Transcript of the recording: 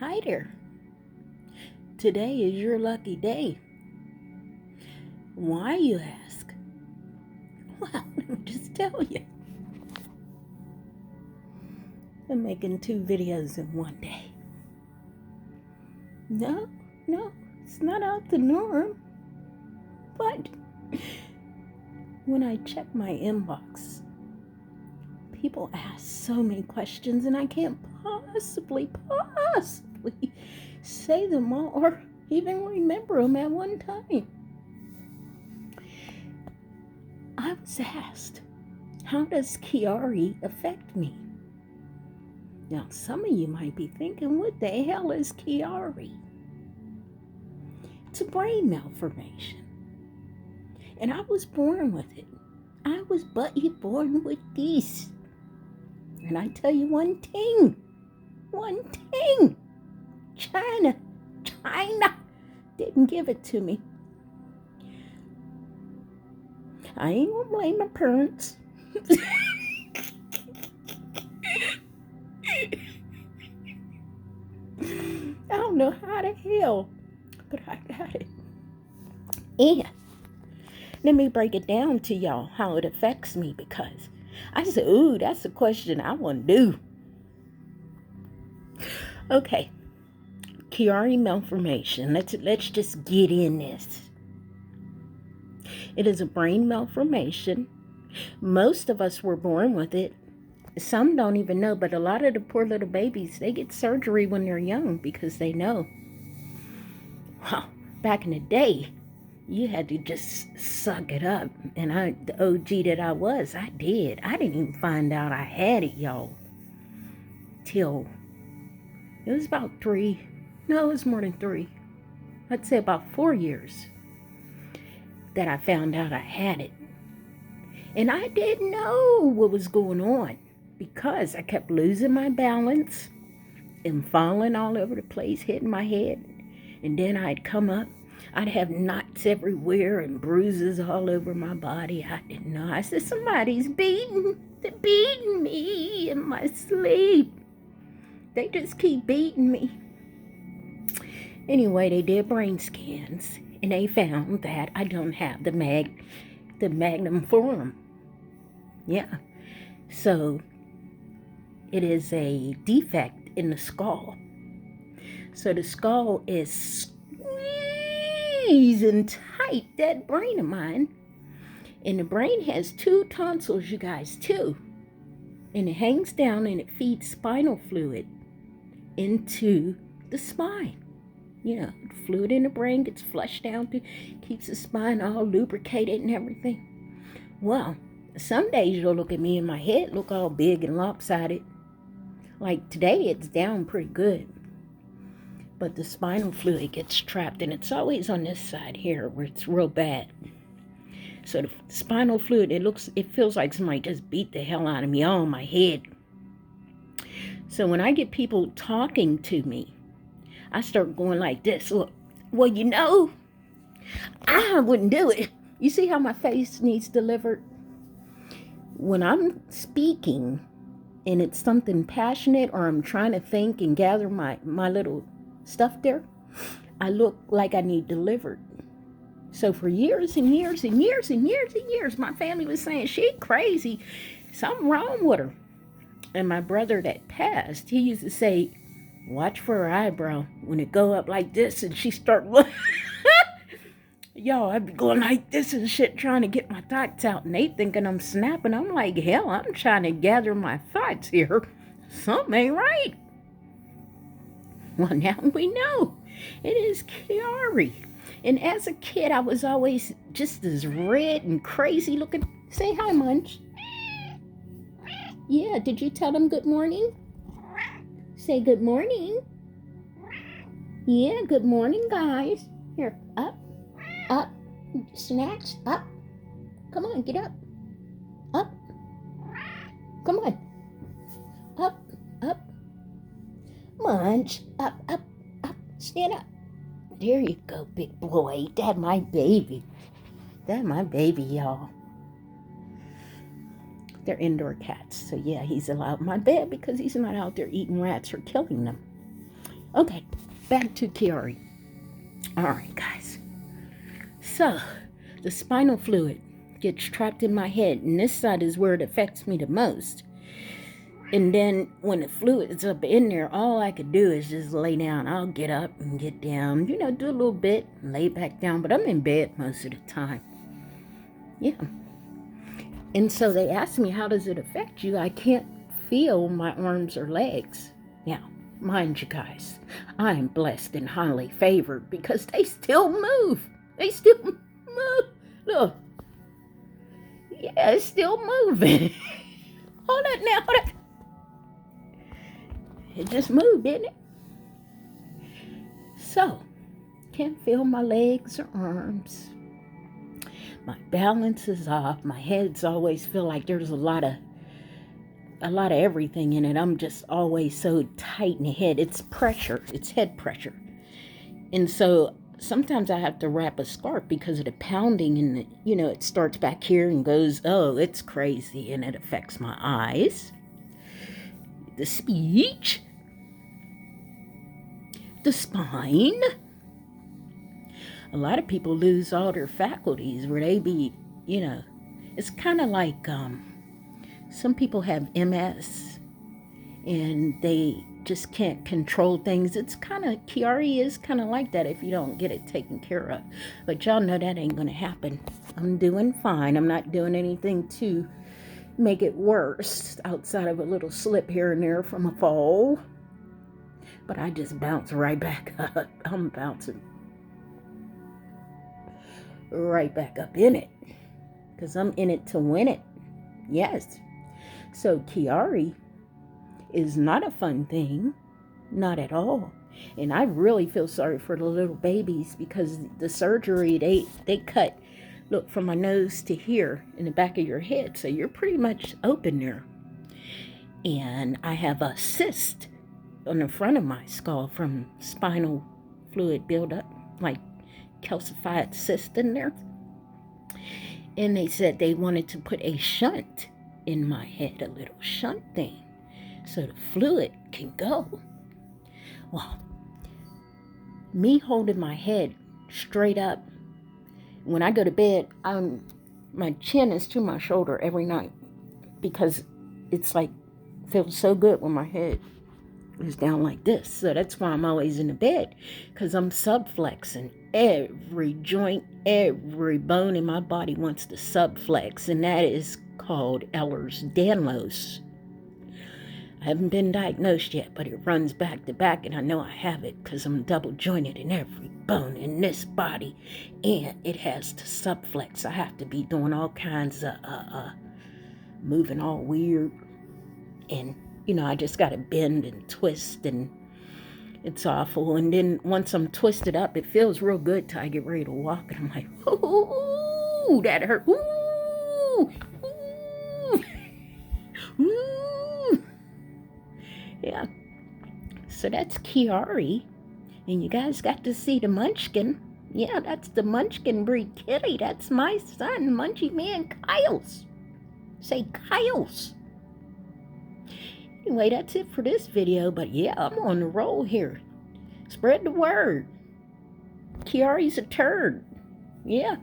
Hi there. Today is your lucky day. Why, you ask? Well, let me just tell you. I'm making 2 videos in one day. No, it's not out the norm. But when I check my inbox, people ask so many questions and I can't possibly say them all or even remember them at one time. I was asked, how does Chiari affect me? Now, some of you might be thinking, what the hell is Chiari? It's a brain malformation. And I was born with it. I was born with this. And I tell you one thing. China didn't give it to me. I ain't gonna blame my parents. I don't know how the hell, but I got it. And let me break it down to y'all how it affects me, because I said, ooh, that's a question I want to do. Okay, Chiari malformation. Let's just get in this. It is a brain malformation. Most of us were born with it. Some don't even know, but a lot of the poor little babies, they get surgery when they're young because they know. Well, back in the day, you had to just suck it up. And the OG that I was, I did. I didn't even find out I had it, y'all, till it was about 3. No, it was more than 3. I'd say about 4 years that I found out I had it. And I didn't know what was going on because I kept losing my balance and falling all over the place, hitting my head. And then I'd come up. I'd have knots everywhere and bruises all over my body. I didn't know. I said, somebody's beating me in my sleep. They just keep beating me. Anyway, they did brain scans and they found that I don't have the magnum forum. Yeah. So it is a defect in the skull. So the skull is squeezing tight, that brain of mine. And the brain has 2 tonsils, you guys, 2. And it hangs down and it feeds spinal fluid into the spine. You know, fluid in the brain gets flushed down to, keeps the spine all lubricated and everything. Well, some days you'll look at me and my head look all big and lopsided. Like today, it's down pretty good. But the spinal fluid gets trapped, and it's always on this side here where it's real bad. So the spinal fluid, it feels like somebody just beat the hell out of me on my head. So when I get people talking to me, I start going like this. Well, you know, I wouldn't do it. You see how my face needs delivered? When I'm speaking and it's something passionate or I'm trying to think and gather my little stuff there, I look like I need delivered. So for years and years, my family was saying, she crazy. Something wrong with her. And my brother that passed, he used to say, watch for her eyebrow when it go up like this and she start looking. Yo, I'd be going like this and shit, trying to get my thoughts out, and they thinking I'm snapping. I'm like, hell, I'm trying to gather my thoughts here. Something ain't right. Well, now we know. It is Chiari. And as a kid, I was always just as red and crazy looking. Say hi, Munch. Yeah, did you tell them good morning? Say good morning. Yeah, good morning, guys. Here, up. Snacks, up. Come on, get up. Up. Come on. Up. Munch, up. Stand up. There you go, big boy. That my baby, y'all. They're indoor cats, so yeah, he's allowed in my bed because he's not out there eating rats or killing them. Okay, back to Chiari. All right, guys. So, the spinal fluid gets trapped in my head, and this side is where it affects me the most. And then when the fluid is up in there, all I could do is just lay down. I'll get up and get down, do a little bit, lay back down, but I'm in bed most of the time. Yeah. And so they asked me, how does it affect you? I can't feel my arms or legs. Now, mind you guys, I am blessed and highly favored because they still move. They still move. Look. Yeah, it's still moving. Hold on now. Hold on. It just moved, didn't it? So, can't feel my legs or arms. My balance is off. My head's always feel like there's a lot of everything in it. I'm just always so tight in the head. It's pressure. It's head pressure. And so sometimes I have to wrap a scarf because of the pounding, and it starts back here and goes, oh, it's crazy, and it affects my eyes, the speech, the spine. A lot of people lose all their faculties where they be, it's kind of like some people have MS and they just can't control things. It's kind of, Chiari is kind of like that if you don't get it taken care of. But y'all know that ain't going to happen. I'm doing fine. I'm not doing anything to make it worse outside of a little slip here and there from a fall. But I just bounce right back up. I'm bouncing right back up in it because I'm in it to win it. Yes. So Chiari is not a fun thing, not at all. And I really feel sorry for the little babies because the surgery, they cut, look, from my nose to here in the back of your head. So you're pretty much open there. And I have a cyst on the front of my skull from spinal fluid buildup, like calcified cyst in there. And they said they wanted to put a shunt in my head, a little shunt thing, so the fluid can go. Well, me holding my head straight up, when I go to bed, my chin is to my shoulder every night because it's like, feels so good when my head is down like this. So that's why I'm always in the bed, because I'm subflexing. Every joint, every bone in my body wants to subflex, and that is called Ehlers-Danlos. I haven't been diagnosed yet, but it runs back to back, and I know I have it because I'm double jointed in every bone in this body, and it has to subflex. I have to be doing all kinds of moving all weird, and I just got to bend and twist, and it's awful. And then once I'm twisted up, it feels real good till I get ready to walk, and I'm like, ooh, that hurt. Ooh, ooh, ooh. Yeah. So that's Chiari, and you guys got to see the Munchkin. Yeah, that's the Munchkin breed kitty. That's my son, Munchie Man Kyles. Say Kyles. Anyway, that's it for this video, but yeah, I'm on the roll here. Spread the word. Chiari's a turd. Yeah.